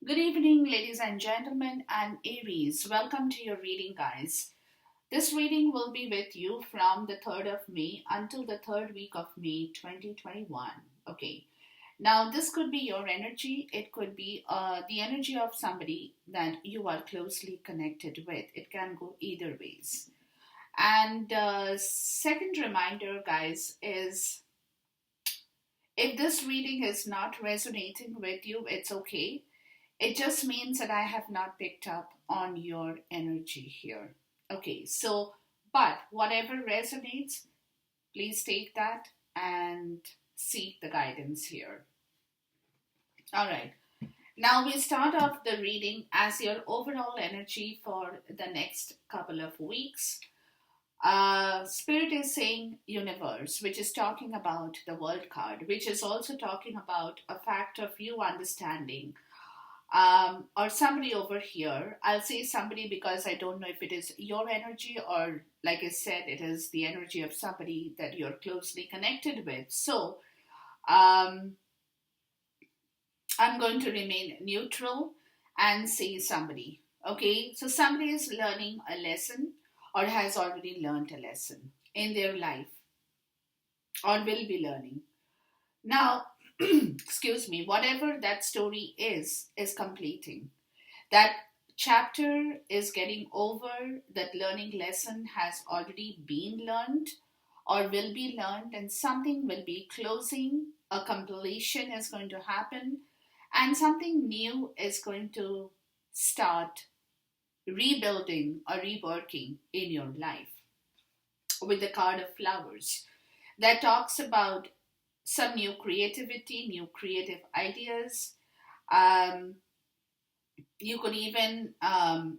Good evening, ladies and gentlemen, and Aries. Welcome to your reading, guys. This reading will be with you from the 3rd of May until the 3rd week of May 2021. Okay, now this could be your energy, it could be the energy of somebody that you are closely connected with. It can go either ways. And second reminder, guys, is if this reading is not resonating with you, it's okay. It just means that I have not picked up on your energy here. Okay, so, but whatever resonates, please take that and seek the guidance here. All right, now we start off the reading as your overall energy for the next couple of weeks. Spirit is saying universe, which is talking about the world card, which is also talking about a fact of you understanding or somebody over here. I'll say somebody because I don't know if it is your energy or, like I said, it is the energy of somebody that you're closely connected with. So um, I'm going to remain neutral and say somebody. Okay, so somebody is learning a lesson or has already learned a lesson in their life or will be learning. Now, excuse me, whatever that story is completing. That chapter is getting over, that learning lesson has already been learned or will be learned, and something will be closing, a completion is going to happen, and something new is going to start rebuilding or reworking in your life with the card of flowers that talks about some new creativity, new creative ideas. Um, you could even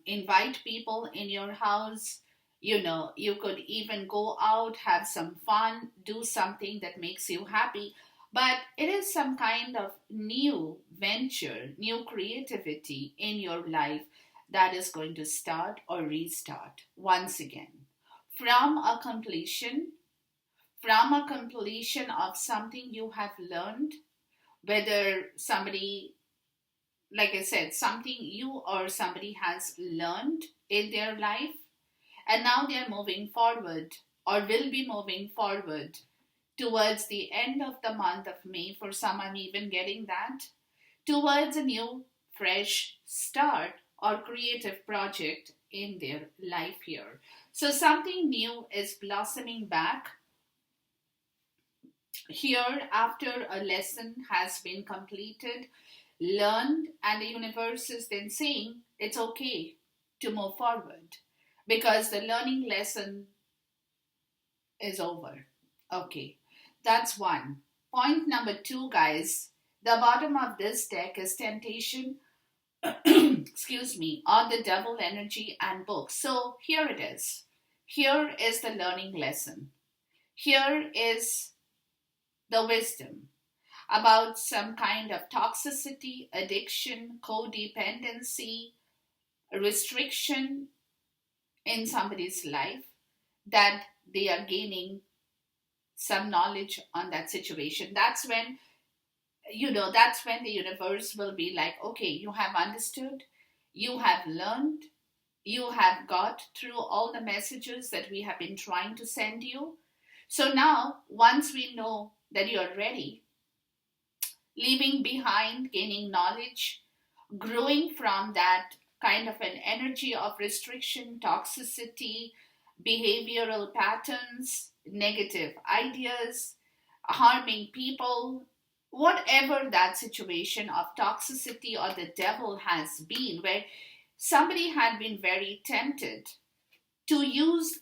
invite people in your house. You could even go out, have some fun, do something that makes you happy. But it is some kind of new venture, new creativity in your life that is going to start or restart once again from a completion, of something you have learned, whether somebody, like I said, something you or somebody has learned in their life, and now they are moving forward or will be moving forward towards the end of the month of May. For some, I'm even getting that towards a new, fresh start or creative project in their life here. So, something new is blossoming back here after a lesson has been completed, learned, and the universe is then saying it's okay to move forward because the learning lesson is over. Okay, that's one. Point number two, guys. The bottom of this deck is temptation, excuse me, or the devil energy and books. So here it is. Here is the learning lesson. Here is the wisdom about some kind of toxicity, addiction, codependency, restriction in somebody's life that they are gaining some knowledge on that situation. That's when the universe will be like, okay, you have understood, you have learned, you have got through all the messages that we have been trying to send you. So now, once we know that you're ready, leaving behind, gaining knowledge, growing from that kind of an energy of restriction, toxicity, behavioral patterns, negative ideas, harming people, whatever that situation of toxicity or the devil has been, where somebody had been very tempted to use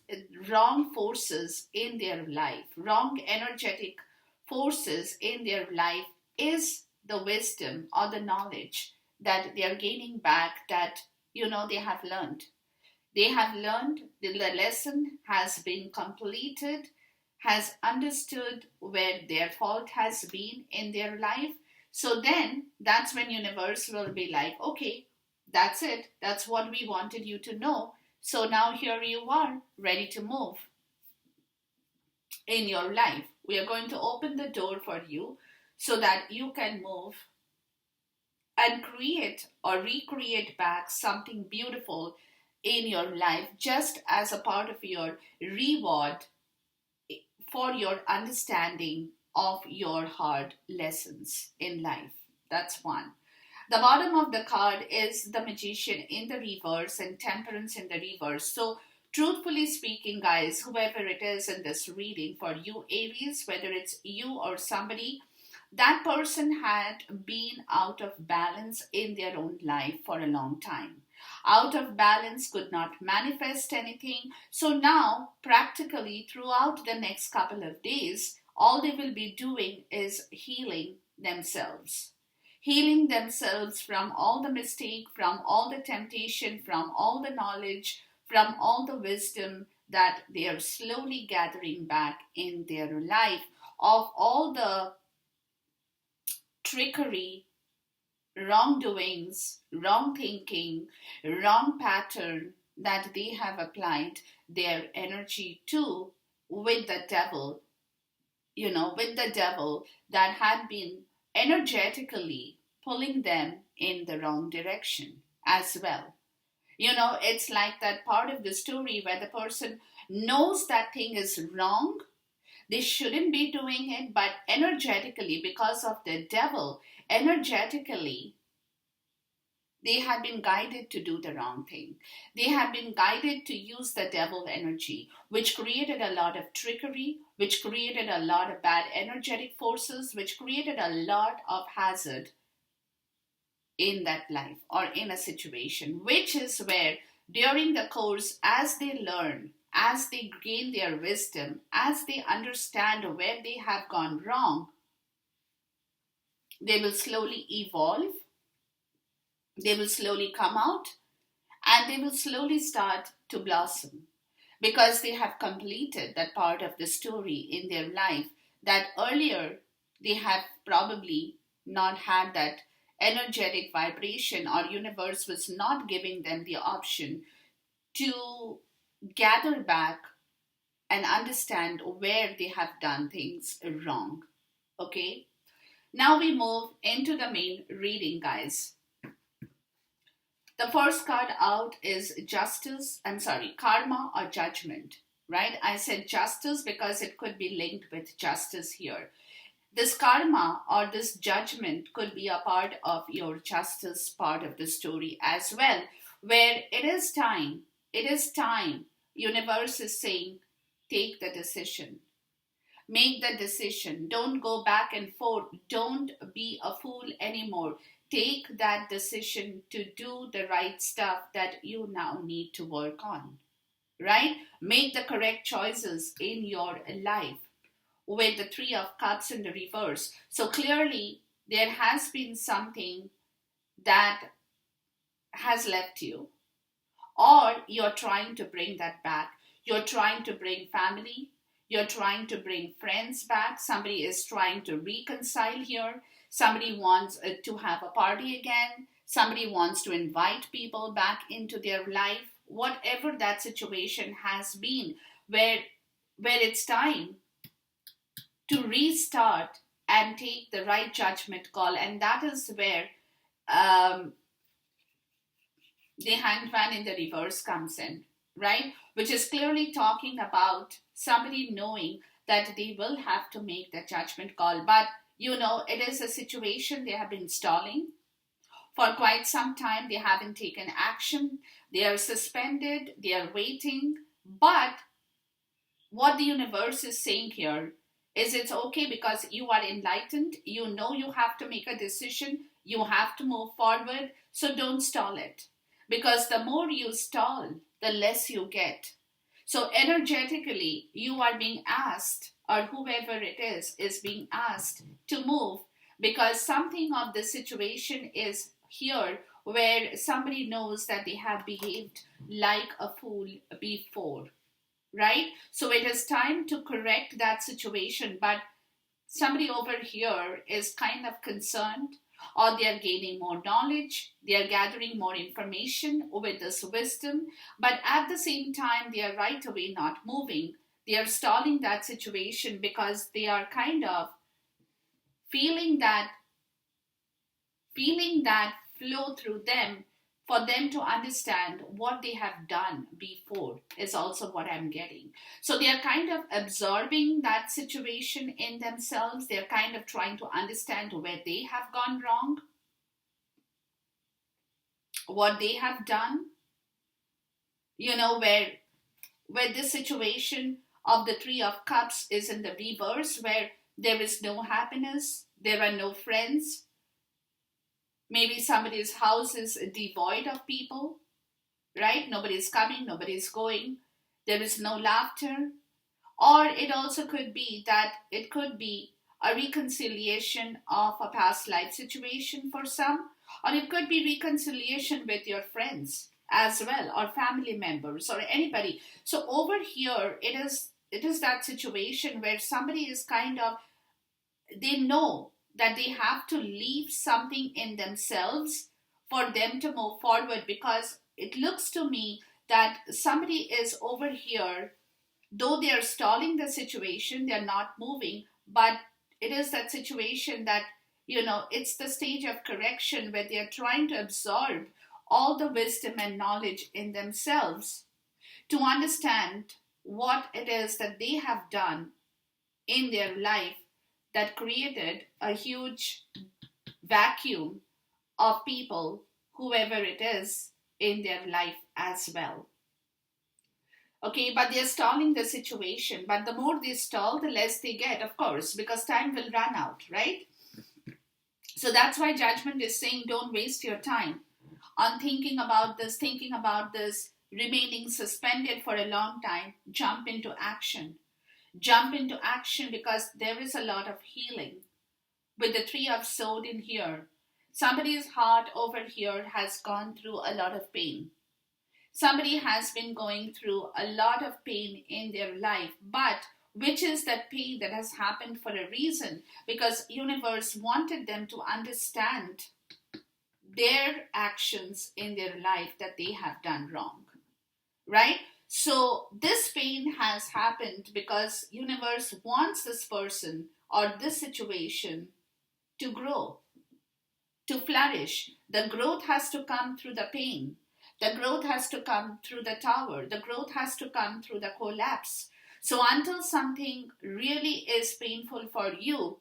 wrong forces in their life, wrong energetic forces in their life, is the wisdom or the knowledge that they are gaining back that they have learned. They have learned, the lesson has been completed, has understood where their fault has been in their life. So then that's when universe will be like, okay, that's it. That's what we wanted you to know. So now here you are, ready to move in your life. We are going to open the door for you so that you can move and create or recreate back something beautiful in your life, just as a part of your reward for your understanding of your hard lessons in life. That's one. The bottom of the card is the magician in the reverse and temperance in the reverse. So, truthfully speaking, guys, whoever it is in this reading for you, Aries, whether it's you or somebody, that person had been out of balance in their own life for a long time. Out of balance, could not manifest anything. So now, practically throughout the next couple of days, all they will be doing is healing themselves. Healing themselves from all the mistake, from all the temptation, from all the knowledge, from all the wisdom that they are slowly gathering back in their life, of all the trickery, wrongdoings, wrong thinking, wrong pattern that they have applied their energy to with the devil, with the devil that had been energetically pulling them in the wrong direction as well. It's like that part of the story where the person knows that thing is wrong, they shouldn't be doing it, but energetically, because of the devil, energetically, they had been guided to do the wrong thing. They had been guided to use the devil energy, which created a lot of trickery, which created a lot of bad energetic forces, which created a lot of hazard in that life or in a situation, which is where during the course, as they learn, as they gain their wisdom, as they understand where they have gone wrong, they will slowly evolve, they will slowly come out, and they will slowly start to blossom because they have completed that part of the story in their life that earlier they have probably not had that energetic vibration, or universe was not giving them the option to gather back and understand where they have done things wrong. Okay, now we move into the main reading, guys. The first card out is justice, I'm sorry, karma or judgment, right? I said justice because it could be linked with justice here. This karma or this judgment could be a part of your justice part of the story as well, where it is time, universe is saying, take the decision, make the decision, don't go back and forth, don't be a fool anymore, take that decision to do the right stuff that you now need to work on, right? Make the correct choices in your life, with the Three of Cups in the reverse. So clearly, there has been something that has left you, or you're trying to bring that back. You're trying to bring family, you're trying to bring friends back. Somebody is trying to reconcile here. Somebody wants to have a party again. Somebody wants to invite people back into their life. Whatever that situation has been, where it's time to restart and take the right judgment call. And that is where um, the hanged man in the reverse comes in, right? Which is clearly talking about somebody knowing that they will have to make the judgment call. But it is a situation they have been stalling for quite some time. They haven't taken action, they are suspended, they are waiting. But what the universe is saying here is it's okay because you are enlightened, you have to make a decision, you have to move forward, so don't stall it, because the more you stall, the less you get. So energetically you are being asked, or whoever it is being asked to move, because something of the situation is here where somebody knows that they have behaved like a fool before, right? So it is time to correct that situation. But somebody over here is kind of concerned, or they are gaining more knowledge, they are gathering more information with this wisdom, but at the same time, they are right away not moving. They are stalling that situation because they are kind of feeling that feeling that flow through them for them to understand what they have done before is also what I'm getting. So they are kind of absorbing that situation in themselves. They're kind of trying to understand where they have gone wrong, what they have done, where this situation of the Three of Cups is in the reverse, where there is no happiness, there are no friends. Maybe somebody's house is devoid of people, right? Nobody's coming, nobody's going. There is no laughter. Or it also could be that it could be a reconciliation of a past life situation for some, or it could be reconciliation with your friends as well, or family members, or anybody. So over here, it is that situation where somebody is kind of, they know that they have to leave something in themselves for them to move forward, because it looks to me that somebody is over here, though they are stalling the situation, they're not moving, but it is that situation that, it's the stage of correction where they're trying to absorb all the wisdom and knowledge in themselves to understand what it is that they have done in their life that created a huge vacuum of people, whoever it is, in their life as well. Okay, but they're stalling the situation. But the more they stall, the less they get, of course, because time will run out, right? So that's why judgment is saying don't waste your time on thinking about this, remaining suspended for a long time. Jump into action. Jump into action, because there is a lot of healing. With the Three of Swords in here, somebody's heart over here has gone through a lot of pain. Somebody has been going through a lot of pain in their life, but which is that pain that has happened for a reason, because universe wanted them to understand their actions in their life that they have done wrong, right? So this pain has happened because universe wants this person or this situation to grow, to flourish. The growth has to come through the pain. The growth has to come through the tower. The growth has to come through the collapse. So until something really is painful for you,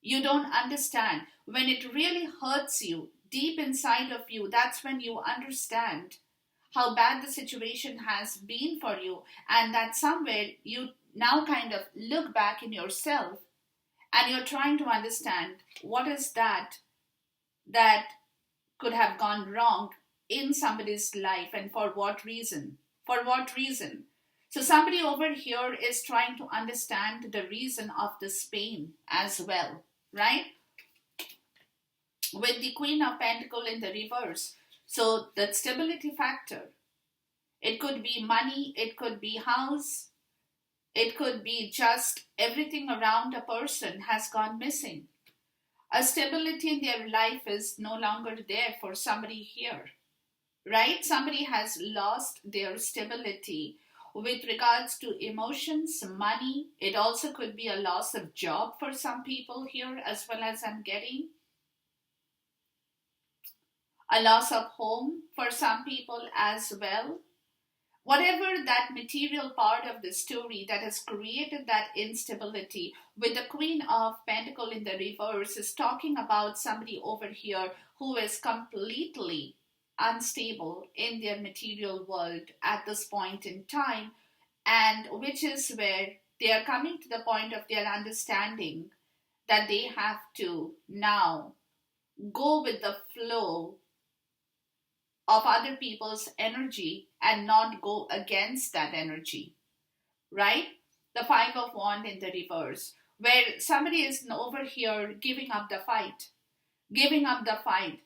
you don't understand. When it really hurts you deep inside of you, that's when you understand how bad the situation has been for you, and that somewhere you now kind of look back in yourself and you're trying to understand what is that could have gone wrong in somebody's life, and for what reason. For what reason? So somebody over here is trying to understand the reason of this pain as well, right? With the Queen of Pentacles in the reverse. So the stability factor, it could be money, it could be house, it could be just everything around a person has gone missing. A stability in their life is no longer there for somebody here, right? Somebody has lost their stability with regards to emotions, money. It also could be a loss of job for some people here, as well as I'm getting a loss of home for some people as well. Whatever that material part of the story that has created that instability, with the Queen of Pentacles in the reverse, is talking about somebody over here who is completely unstable in their material world at this point in time, and which is where they are coming to the point of their understanding that they have to now go with the flow of other people's energy and not go against that energy, right? The Five of Wands in the reverse, where somebody is over here giving up the fight,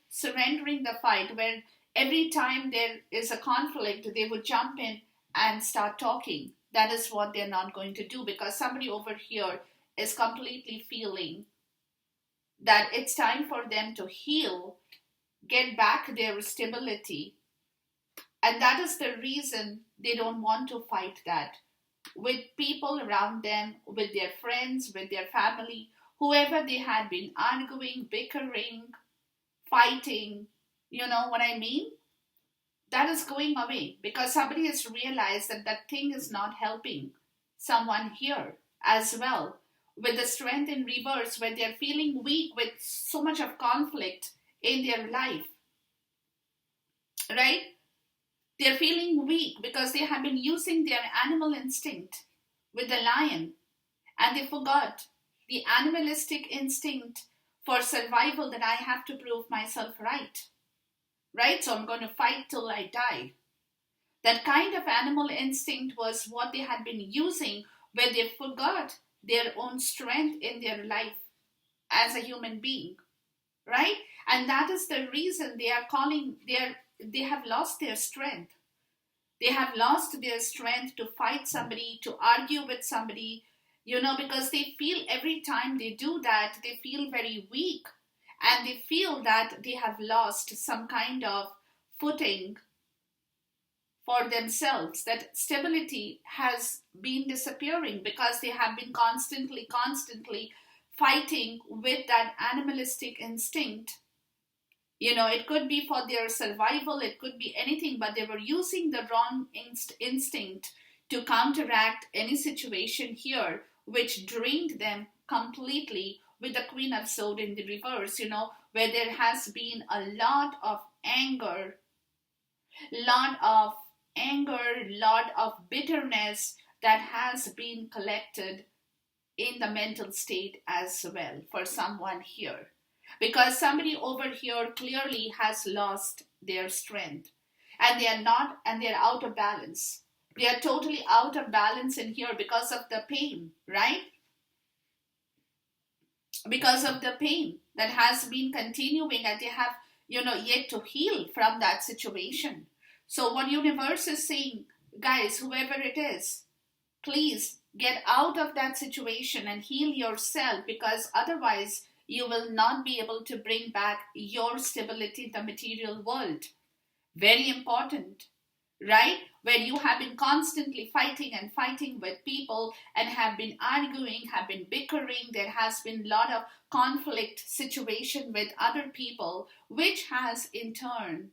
surrendering the fight, where every time there is a conflict, they would jump in and start talking. That is what they're not going to do, because somebody over here is completely feeling that it's time for them to heal, get back their stability. And that is the reason they don't want to fight that with people around them, with their friends, with their family, whoever they had been arguing, bickering, fighting. You know what I mean? That is going away because somebody has realized that that thing is not helping someone here as well. With the strength in reverse, where they're feeling weak with so much of conflict in their life, right? They're feeling weak because they have been using their animal instinct with the lion, and they forgot the animalistic instinct for survival, that I have to prove myself right. Right? So I'm going to fight till I die. That kind of animal instinct was what they had been using, where they forgot their own strength in their life as a human being. Right? And that is the reason they have lost their strength. They have lost their strength to fight somebody, to argue with somebody, because they feel every time they do that, they feel very weak, and they feel that they have lost some kind of footing for themselves, that stability has been disappearing because they have been constantly fighting with that animalistic instinct. It could be for their survival, it could be anything, but they were using the wrong instinct to counteract any situation here, which drained them completely, with the Queen of Swords in the reverse, where there has been a lot of anger, lot of bitterness that has been collected in the mental state as well for someone here, because somebody over here clearly has lost their strength, and they're out of balance. They are totally out of balance in here because of the pain, right? Because of the pain that has been continuing, and they have yet to heal from that situation. So what universe is saying, guys, whoever it is, please get out of that situation and heal yourself, because otherwise you will not be able to bring back your stability in the material world. Very important, right? Where you have been constantly fighting and fighting with people, and have been arguing, have been bickering. There has been a lot of conflict situation with other people, which has in turn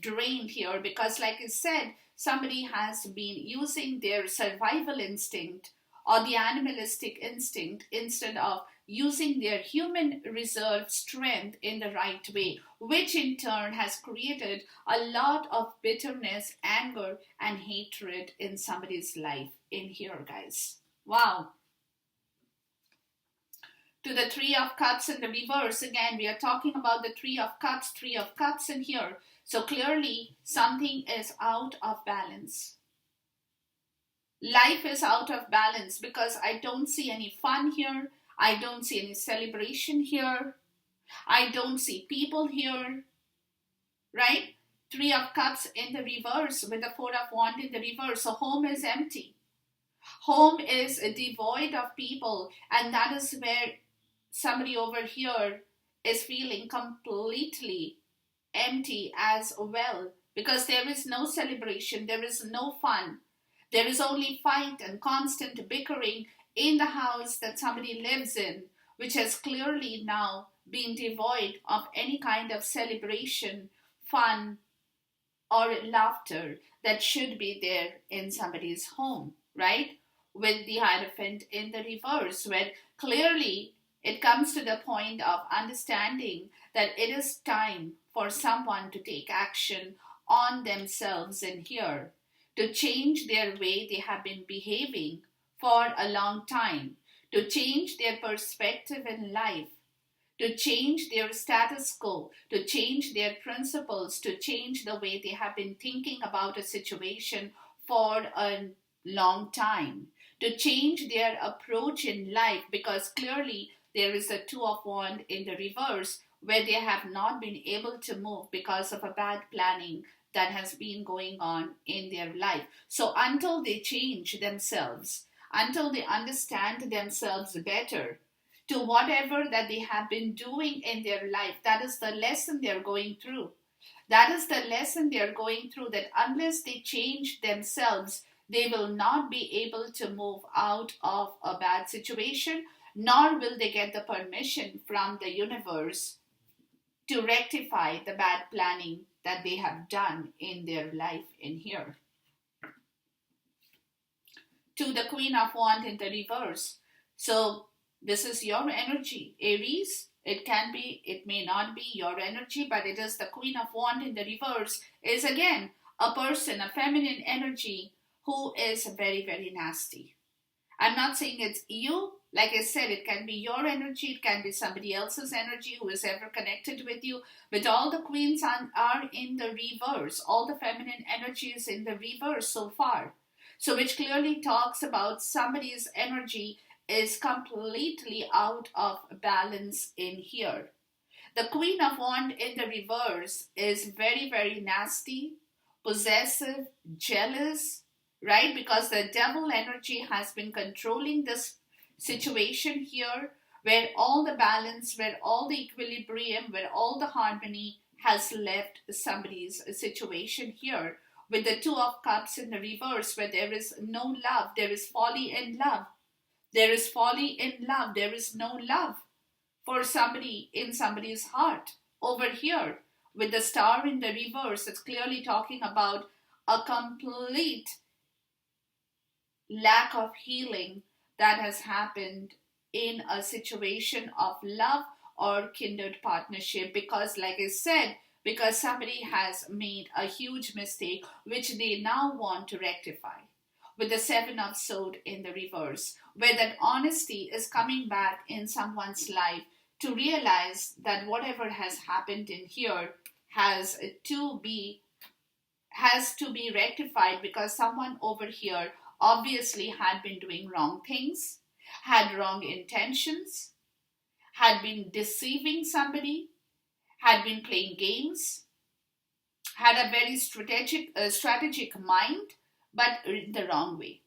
drained here, because like I said, somebody has been using their survival instinct or the animalistic instinct instead of using their human reserve strength in the right way, which in turn has created a lot of bitterness, anger, and hatred in somebody's life in here, guys. Wow. To the Three of Cups in the reverse, again, we are talking about the Three of Cups in here. So clearly, something is out of balance. Life is out of balance because I don't see any fun here. I don't see any celebration here. I don't see people here, right? Three of Cups in the reverse with the Four of Wands in the reverse. So home is empty. Home is devoid of people, and that is where somebody over here is feeling completely empty as well, because there is no celebration, there is no fun. There is only fight and constant bickering in the house that somebody lives in, which has clearly now been devoid of any kind of celebration, fun, or laughter that should be there in somebody's home, right? With the Hierophant in the reverse, where clearly it comes to the point of understanding that it is time for someone to take action on themselves in here, to change their way they have been behaving for a long time, to change their perspective in life, to change their status quo, to change their principles, to change the way they have been thinking about a situation for a long time, to change their approach in life, because clearly there is a Two of Wands in the reverse, where they have not been able to move because of a bad planning that has been going on in their life. So until they change themselves, until they understand themselves better to whatever that they have been doing in their life, that is the lesson they're going through. That is the lesson they're going through, that unless they change themselves, they will not be able to move out of a bad situation, nor will they get the permission from the universe to rectify the bad planning that they have done in their life in here. To the Queen of Wands in the reverse. So this is your energy, Aries. It can be, it may not be your energy, but it is the Queen of Wands in the reverse, is again a person, a feminine energy who is very, very nasty. I'm not saying it's you. Like I said, it can be your energy, it can be somebody else's energy who is ever connected with you. But all the queens are in the reverse. All the feminine energy is in the reverse so far. So, which clearly talks about somebody's energy is completely out of balance in here. The Queen of Wands in the reverse is very, very nasty, possessive, jealous, right? Because the devil energy has been controlling this situation here, where all the balance, where all the equilibrium, where all the harmony has left somebody's situation here. With the Two of Cups in the reverse, where there is no love, there is folly in love. There is folly in love. There is no love for somebody in somebody's heart. Over here, with the Star in the reverse, it's clearly talking about a complete lack of healing that has happened in a situation of love or kindred partnership, because like I said, because somebody has made a huge mistake which they now want to rectify. With the Seven of Swords in the reverse, where that honesty is coming back in someone's life to realize that whatever has happened in here has to be rectified, because someone over here obviously had been doing wrong things, had wrong intentions, had been deceiving somebody, had been playing games, had a very strategic mind, but in the wrong way.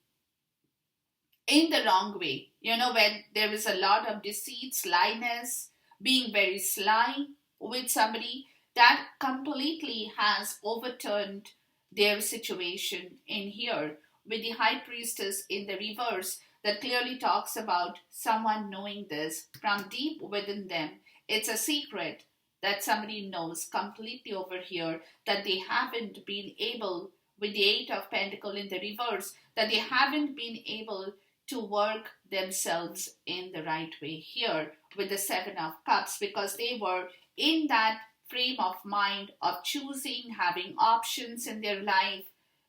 In the wrong way. You know, when there is a lot of deceit, slyness, being very sly with somebody, that completely has overturned their situation in here. With the High Priestess in the reverse, that clearly talks about someone knowing this from deep within them. It's a secret that somebody knows completely over here, that they haven't been able, with the Eight of Pentacles in the reverse, that they haven't been able to work themselves in the right way here with the Seven of Cups, because they were in that frame of mind of choosing, having options in their life.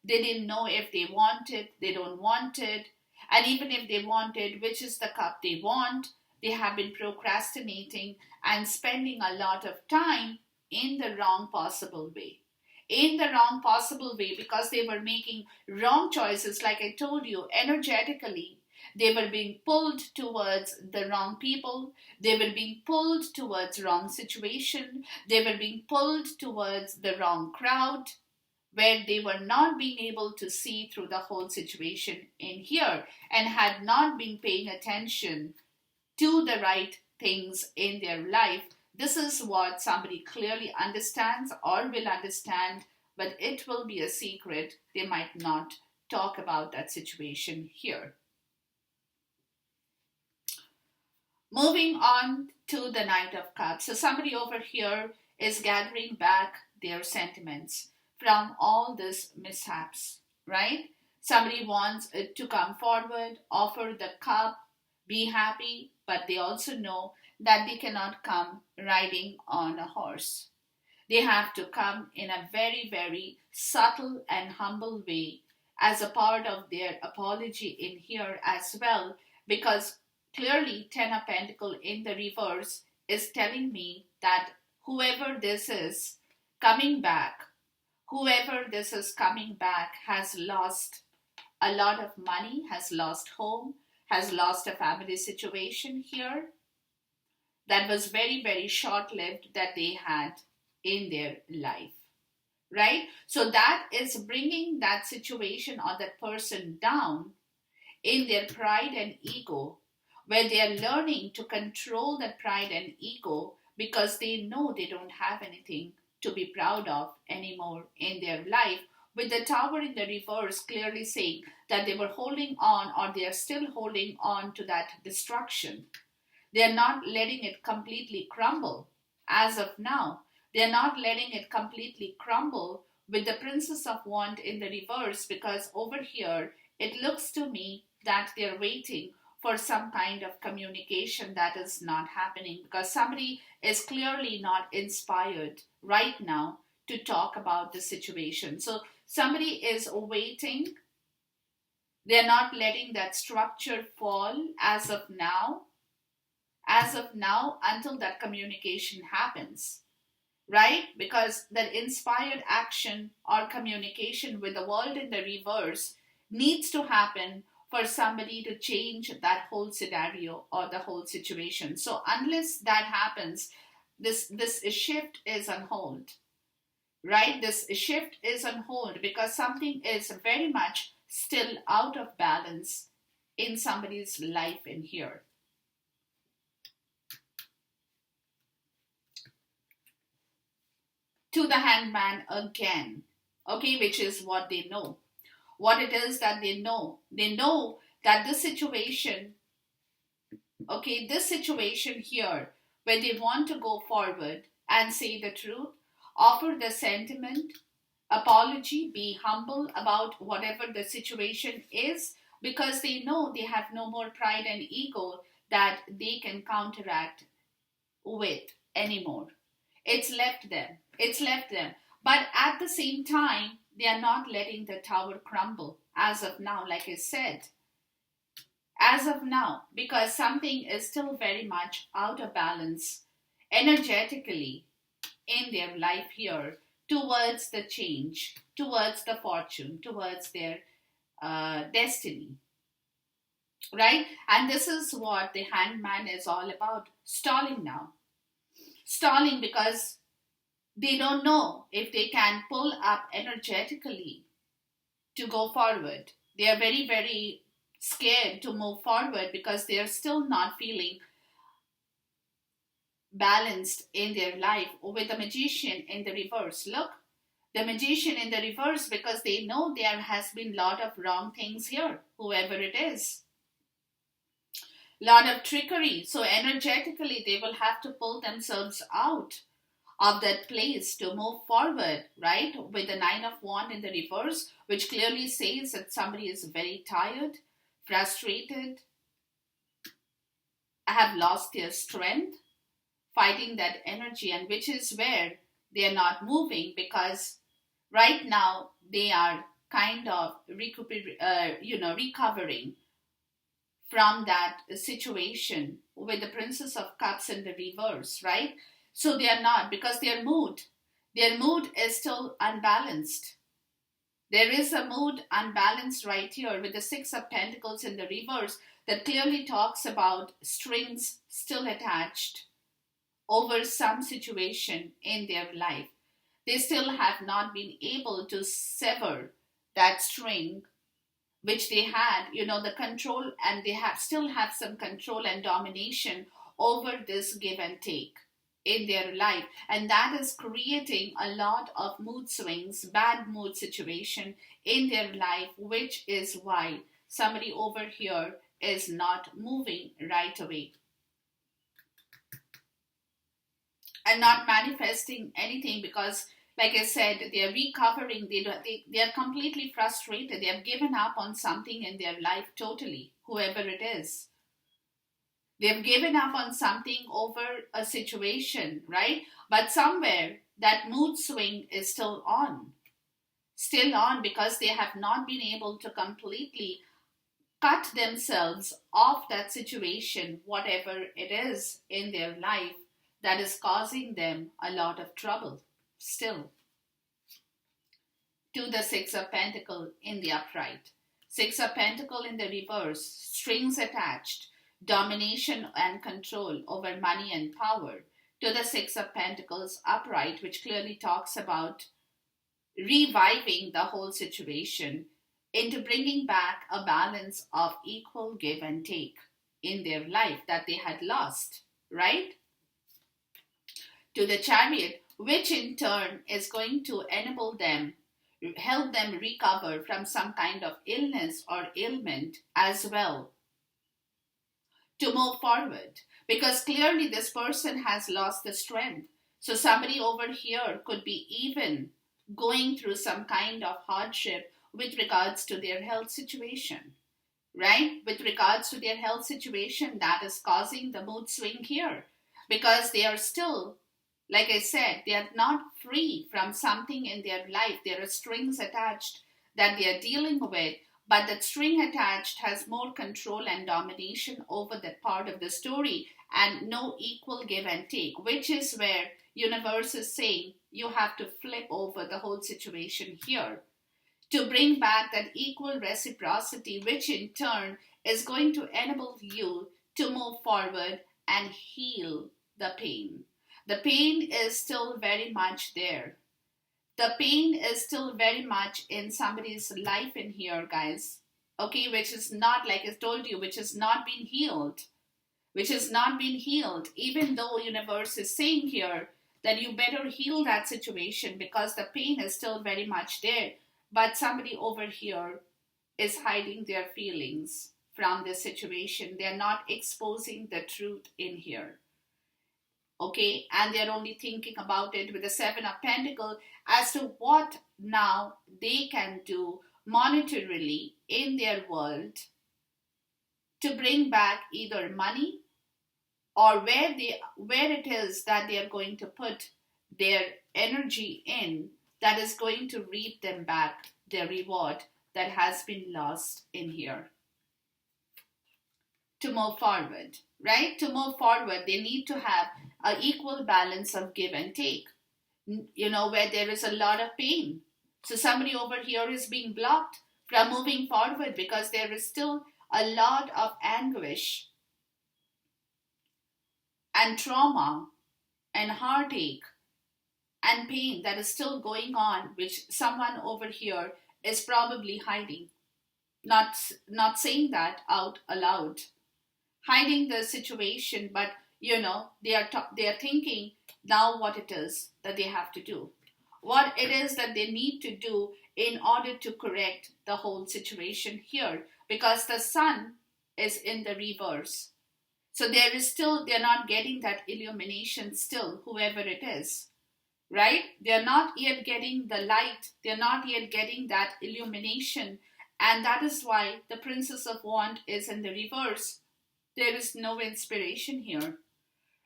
They didn't know if they wanted, they don't want it, and even if they wanted, which is the cup they want, they have been procrastinating and spending a lot of time in the wrong possible way. In the wrong possible way, because they were making wrong choices, like I told you, energetically. They were being pulled towards the wrong people. They were being pulled towards wrong situation. They were being pulled towards the wrong crowd, where they were not being able to see through the whole situation in here, and had not been paying attention to the right things in their life. This is what somebody clearly understands or will understand, but it will be a secret. They might not talk about that situation here. Moving on to the Knight of Cups. So somebody over here is gathering back their sentiments from all these mishaps, right? Somebody wants to come forward, offer the cup, be happy, but they also know that they cannot come riding on a horse. They have to come in a very, very subtle and humble way as a part of their apology in here as well, because clearly Ten of Pentacles in the reverse is telling me that whoever this is coming back, whoever this is coming back has lost a lot of money, has lost home, has lost a family situation here that was very, very short lived that they had in their life, right? So that is bringing that situation or that person down in their pride and ego, where they are learning to control that pride and ego, because they know they don't have anything to be proud of anymore in their life. With the Tower in the reverse clearly saying that they were holding on, or they are still holding on to that destruction. They are not letting it completely crumble. as of now. They're not letting it completely crumble with the Princess of Wands in the reverse, because over here it looks to me that they're waiting for some kind of communication that is not happening, because somebody is clearly not inspired right now to talk about the situation. So somebody is waiting. They're not letting that structure fall as of now, until that communication happens, right? Because that inspired action or communication with the world in the reverse needs to happen for somebody to change that whole scenario or the whole situation. So unless that happens, this shift is on hold, right? This shift is on hold because something is very much still out of balance in somebody's life in here. To the Hangman again, okay, which is what they know. What it is that they know that this situation, okay, this situation here, where they want to go forward and say the truth, offer the sentiment, apology, be humble about whatever the situation is, because they know they have no more pride and ego that they can counteract with anymore. It's left them. It's left them. But at the same time, they are not letting the tower crumble as of now, like I said. As of now, because something is still very much out of balance energetically in their life here towards the change, towards the fortune, towards their destiny, right? And this is what the hangman is all about, stalling now. Stalling because they don't know if they can pull up energetically to go forward. They are very, very scared to move forward because they are still not feeling balanced in their life. With the magician in the reverse, look, the magician in the reverse, because they know there has been a lot of wrong things here, whoever it is. Lot of trickery. So energetically, they will have to pull themselves out of that place to move forward, right? With the Nine of Wands in the reverse, which clearly says that somebody is very tired, frustrated, have lost their strength, fighting that energy, and which is where they are not moving, because right now they are kind of recovering from that situation with the Princess of Cups in the reverse, right? So they are not, because their mood is still unbalanced. There is a mood unbalanced right here with the Six of Pentacles in the reverse that clearly talks about strings still attached over some situation in their life. They still have not been able to sever that string which they had, the control, and they have still have some control and domination over this give and take in their life, and that is creating a lot of mood swings, bad mood situation in their life, which is why somebody over here is not moving right away and not manifesting anything, because like I said, they are recovering. They are completely frustrated. They have given up on something in their life totally, whoever it is. They have given up on something over a situation, right? But somewhere that mood swing is still on. Still on, because they have not been able to completely cut themselves off that situation, whatever it is in their life that is causing them a lot of trouble still. To the Six of Pentacles in the upright. Six of Pentacles in the reverse, strings attached, domination and control over money and power. To the Six of Pentacles upright, which clearly talks about reviving the whole situation into bringing back a balance of equal give and take in their life that they had lost, right? To the Chariot, which in turn is going to enable them, help them recover from some kind of illness or ailment as well, to move forward, because clearly this person has lost the strength. So somebody over here could be even going through some kind of hardship with regards to their health situation, right? With regards to their health situation, that is causing the mood swing here, because they are still, like I said, they are not free from something in their life. There are strings attached that they are dealing with, but that string attached has more control and domination over that part of the story, and no equal give and take, which is where universe is saying you have to flip over the whole situation here to bring back that equal reciprocity, which in turn is going to enable you to move forward and heal the pain. The pain is still very much there. The pain is still very much in somebody's life in here, guys. Okay, which is not, like I told you, which has not been healed. Which has not been healed, even though universe is saying here that you better heal that situation because the pain is still very much there. But somebody over here is hiding their feelings from this situation. They're not exposing the truth in here. Okay, and they're only thinking about it with the Seven of Pentacles as to what now they can do monetarily in their world to bring back either money or where it is that they are going to put their energy in, that is going to reap them back their reward that has been lost in here. To move forward, right? To move forward, they need to have an equal balance of give and take, where there is a lot of pain. So somebody over here is being blocked from moving forward because there is still a lot of anguish and trauma and heartache and pain that is still going on, which someone over here is probably hiding, not saying that out aloud, hiding the situation, but they are thinking now what it is that they have to do, what it is that they need to do in order to correct the whole situation here, because the sun is in the reverse. So they're not getting that illumination still, whoever it is, right? They're not yet getting the light. They're not yet getting that illumination. And that is why the Princess of Wands is in the reverse. There is no inspiration here,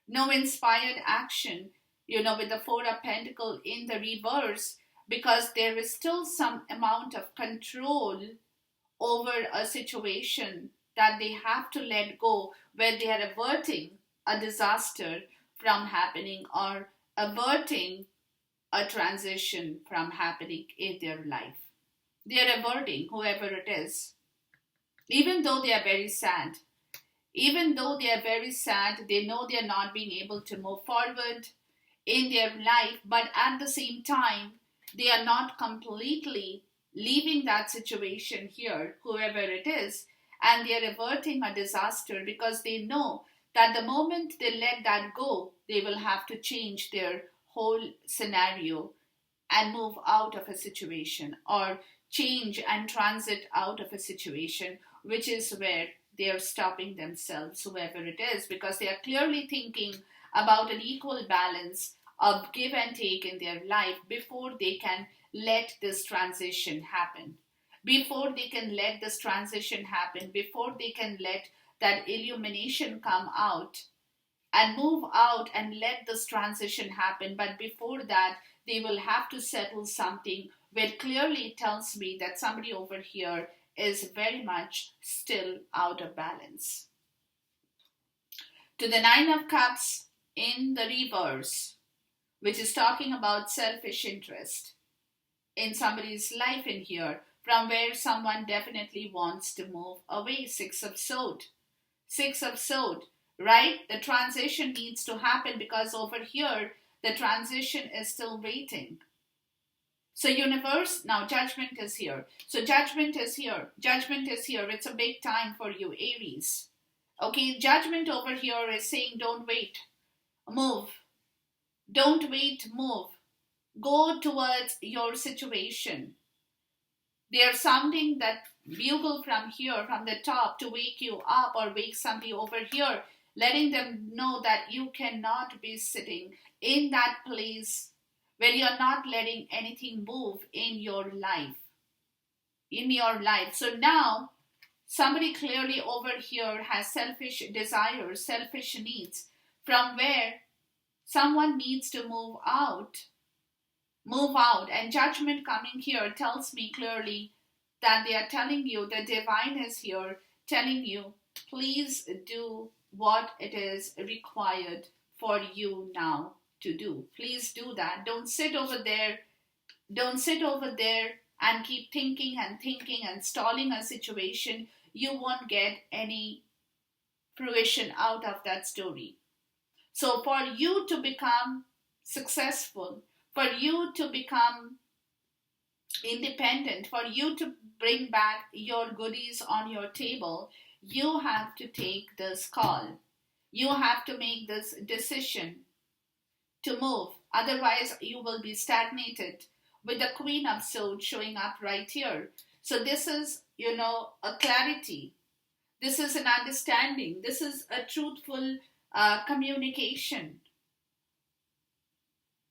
no inspired action, with the Four of Pentacles in the reverse, because there is still some amount of control over a situation that they have to let go, where they are averting a disaster from happening or averting a transition from happening in their life. They are averting whoever it is. Even though they are very sad, they know they are not being able to move forward in their life, but at the same time, they are not completely leaving that situation here, whoever it is, and they are averting a disaster because they know that the moment they let that go, they will have to change their whole scenario and move out of a situation, or change and transit out of a situation, which is where they are stopping themselves, whoever it is, because they are clearly thinking about an equal balance of give and take in their life before they can let this transition happen. Before they can let this transition happen, before they can let that illumination come out and move out and let this transition happen. But before that, they will have to settle something where clearly it tells me that somebody over here is very much still out of balance. To the Nine of Cups in the reverse, which is talking about selfish interest in somebody's life in here, from where someone definitely wants to move away. Six of Swords, right? The transition needs to happen because over here, the transition is still waiting. So universe, now judgment is here. So judgment is here. It's a big time for you, Aries. Okay, judgment over here is saying don't wait, move. Don't wait, move. Go towards your situation. There's something that bugle from here, from the top, to wake you up or wake somebody over here. letting them know that you cannot be sitting in that place where you're not letting anything move in your life. So now somebody clearly over here has selfish desires, selfish needs, from where someone needs to move out. And judgment coming here tells me clearly that they are telling you, the divine is here telling you, please do what it is required for you now to do. Please do that. Don't sit over there. Don't sit over there and keep thinking and thinking and stalling a situation. You won't get any fruition out of that story. So for you to become successful, for you to become independent, for you to bring back your goodies on your table, you have to take this call. You have to make this decision to move. Otherwise, you will be stagnated with the Queen of Swords showing up right here. So this is, a clarity. This is an understanding. This is a truthful communication.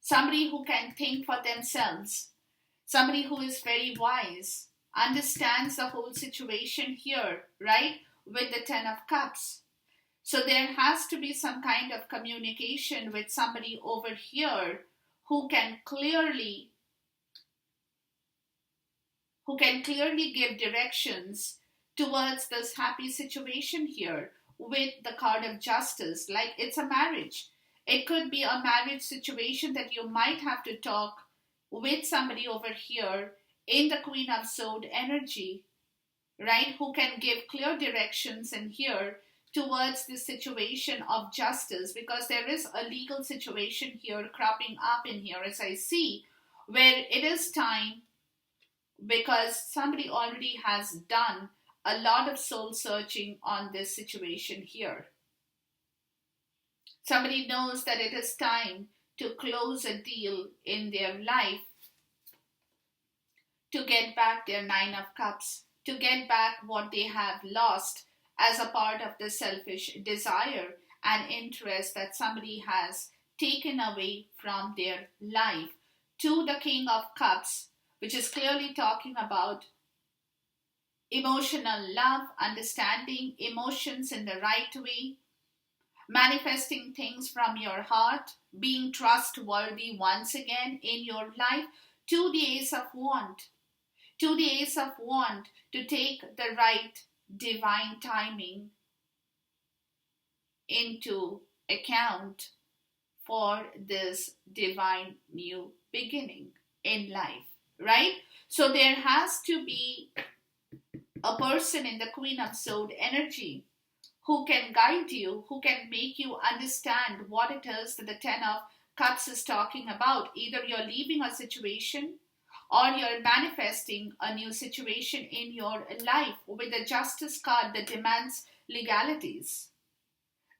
Somebody who can think for themselves. Somebody who is very wise. Understands the whole situation here, right? With the Ten of Cups. So there has to be some kind of communication with somebody over here who can clearly give directions towards this happy situation here with the card of justice. Like it's a marriage. It could be a marriage situation that you might have to talk with somebody over here in the Queen of Swords energy, right? Who can give clear directions in here towards this situation of justice, because there is a legal situation here cropping up in here as I see, where it is time, because somebody already has done a lot of soul searching on this situation here. Somebody knows that it is time to close a deal in their life, to get back their Nine of Cups, to get back what they have lost as a part of the selfish desire and interest that somebody has taken away from their life. To the King of Cups, which is clearly talking about emotional love, understanding emotions in the right way, manifesting things from your heart, being trustworthy once again in your life. To the Ace of Wands, to the Ace of Wands, to take the right divine timing into account for this divine new beginning in life, right? So there has to be a person in the Queen of Swords energy who can guide you, who can make you understand what it is that the Ten of Cups is talking about. Either you're leaving a situation or you're manifesting a new situation in your life with the Justice card that demands legalities.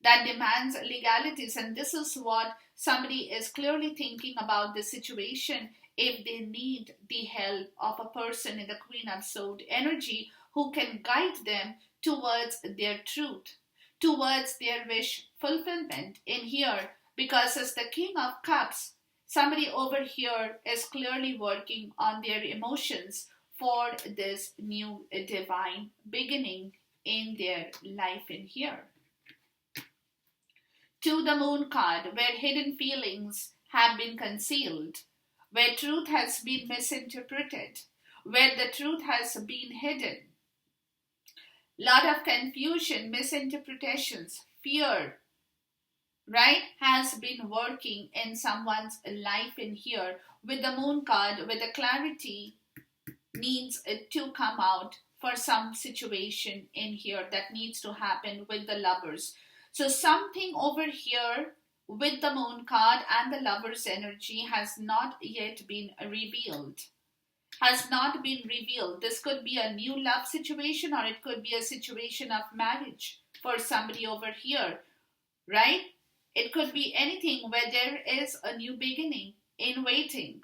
And this is what somebody is clearly thinking about the situation if they need the help of a person in the Queen of Swords energy who can guide them towards their truth, towards their wish fulfillment in here. Because as the King of Cups, somebody over here is clearly working on their emotions for this new divine beginning in their life in here. To the Moon card, where hidden feelings have been concealed, where truth has been misinterpreted, where the truth has been hidden. Lot of confusion, misinterpretations, fear, right, has been working in someone's life in here. With the Moon card, with the clarity needs to come out for some situation in here that needs to happen with the Lovers. So something over here with the Moon card and the Lovers energy has not yet been revealed. This could be a new love situation, or it could be a situation of marriage for somebody over here, right? It could be anything where there is a new beginning in waiting,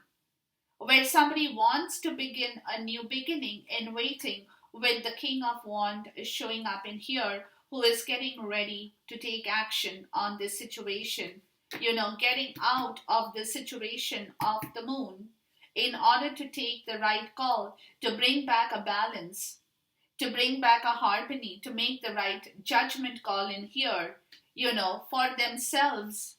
where somebody wants to begin a new beginning in waiting, with the King of Wands showing up in here, who is getting ready to take action on this situation, getting out of the situation of the moon in order to take the right call, to bring back a balance, to bring back a harmony, to make the right judgment call in here, for themselves,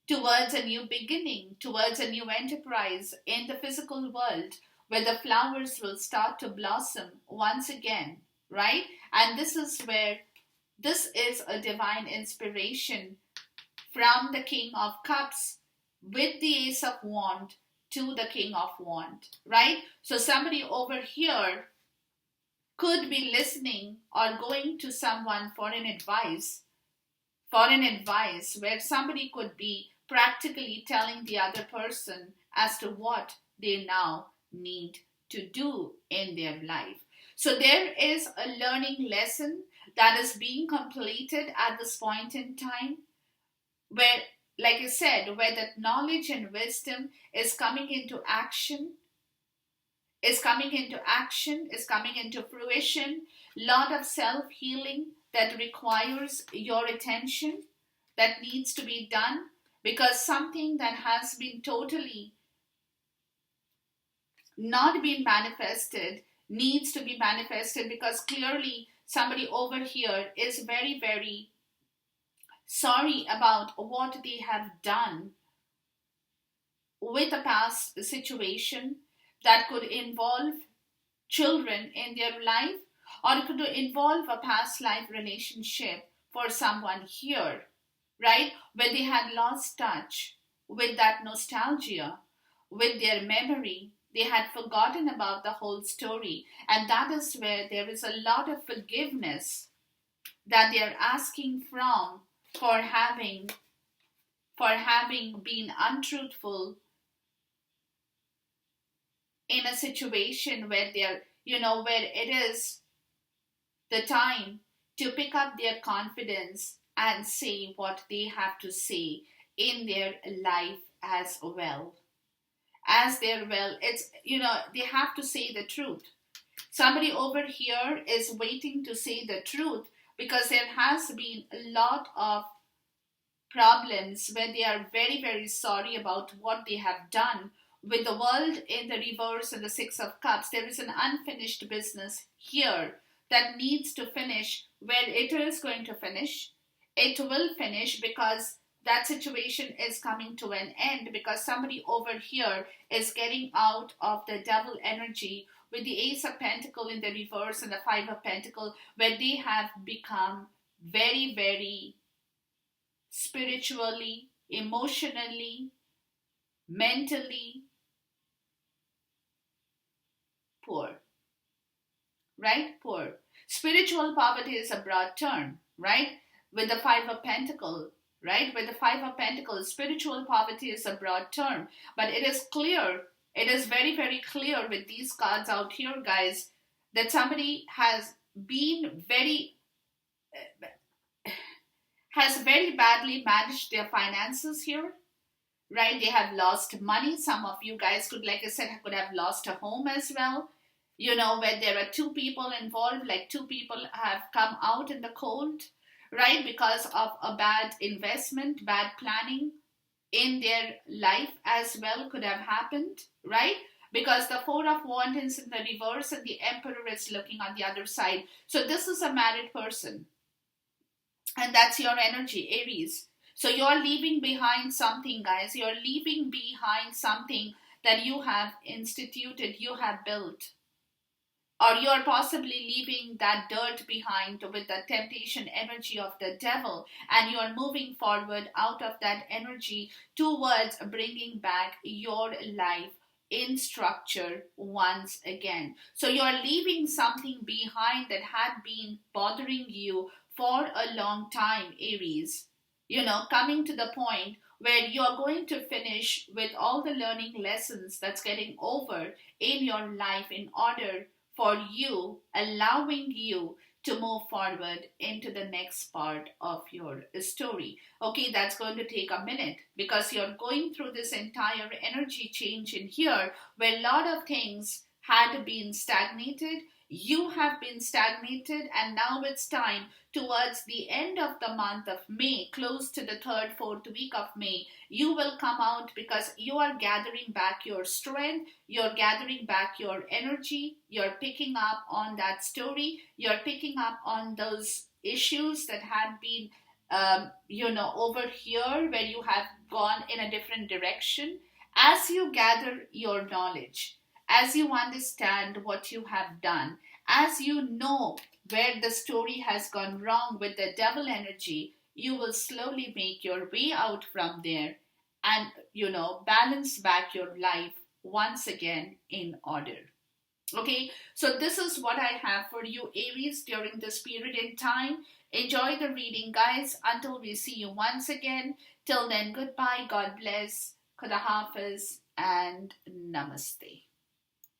towards a new beginning, towards a new enterprise in the physical world where the flowers will start to blossom once again, right? And this is a divine inspiration from the King of Cups with the Ace of Wand to the King of Wand, right? So somebody over here could be listening or going to someone for an advice, where somebody could be practically telling the other person as to what they now need to do in their life. So there is a learning lesson that is being completed at this point in time, where, like I said, where that knowledge and wisdom is coming into action, is coming into fruition. Lot of self-healing that requires your attention, that needs to be done, because something that has been totally not been manifested needs to be manifested, because clearly somebody over here is very, very sorry about what they have done with a past situation that could involve children in their life, or it could involve a past life relationship for someone here, right? Where they had lost touch with that nostalgia, with their memory. They had forgotten about the whole story. And that is where there is a lot of forgiveness that they are asking from for having been untruthful in a situation where they're, where it is the time to pick up their confidence and say what they have to say in their life as well. It's, they have to say the truth. Somebody over here is waiting to say the truth, because there has been a lot of problems where they are very, very sorry about what they have done. With the world in the reverse and the Six of Cups, there is an unfinished business here that needs to finish. Where it is going to finish, it will finish, because that situation is coming to an end, because somebody over here is getting out of the devil energy with the Ace of Pentacle in the reverse and the Five of Pentacle, where they have become very, very spiritually, emotionally, mentally poor, right? Poor. Spiritual poverty is a broad term, right? With the Five of Pentacles, right? With the Five of Pentacles, spiritual poverty is a broad term, but it is clear, it is very, very clear with these cards out here, guys, that somebody has been very badly managed their finances here, right? They have lost money. Some of you guys could, like I said, could have lost a home as well. Where there are two people involved, like two people have come out in the cold, right? Because of a bad investment, bad planning in their life as well could have happened, right? Because the Four of Wands is in the reverse and the Emperor is looking on the other side. So this is a married person. And that's your energy, Aries. So you're leaving behind something, guys. You're leaving behind something that you have instituted, you have built. Or you're possibly leaving that dirt behind with the temptation energy of the devil, and you're moving forward out of that energy towards bringing back your life in structure once again. So you're leaving something behind that had been bothering you for a long time, Aries. Coming to the point where you're going to finish with all the learning lessons that's getting over in your life, in order for you, allowing you to move forward into the next part of your story. Okay, that's going to take a minute, because you're going through this entire energy change in here, where a lot of things had been stagnated. You have been stagnated, and now it's time towards the end of the month of May, close to the third, fourth week of May. You will come out because you are gathering back your strength, you're gathering back your energy, you're picking up on that story, you're picking up on those issues that had been, over here where you have gone in a different direction. As you gather your knowledge, as you understand what you have done, as you know where the story has gone wrong with the devil energy, you will slowly make your way out from there and, balance back your life once again in order. Okay, so this is what I have for you, Aries, during this period in time. Enjoy the reading, guys, until we see you once again. Till then, goodbye, God bless, Khuda Hafiz, and Namaste.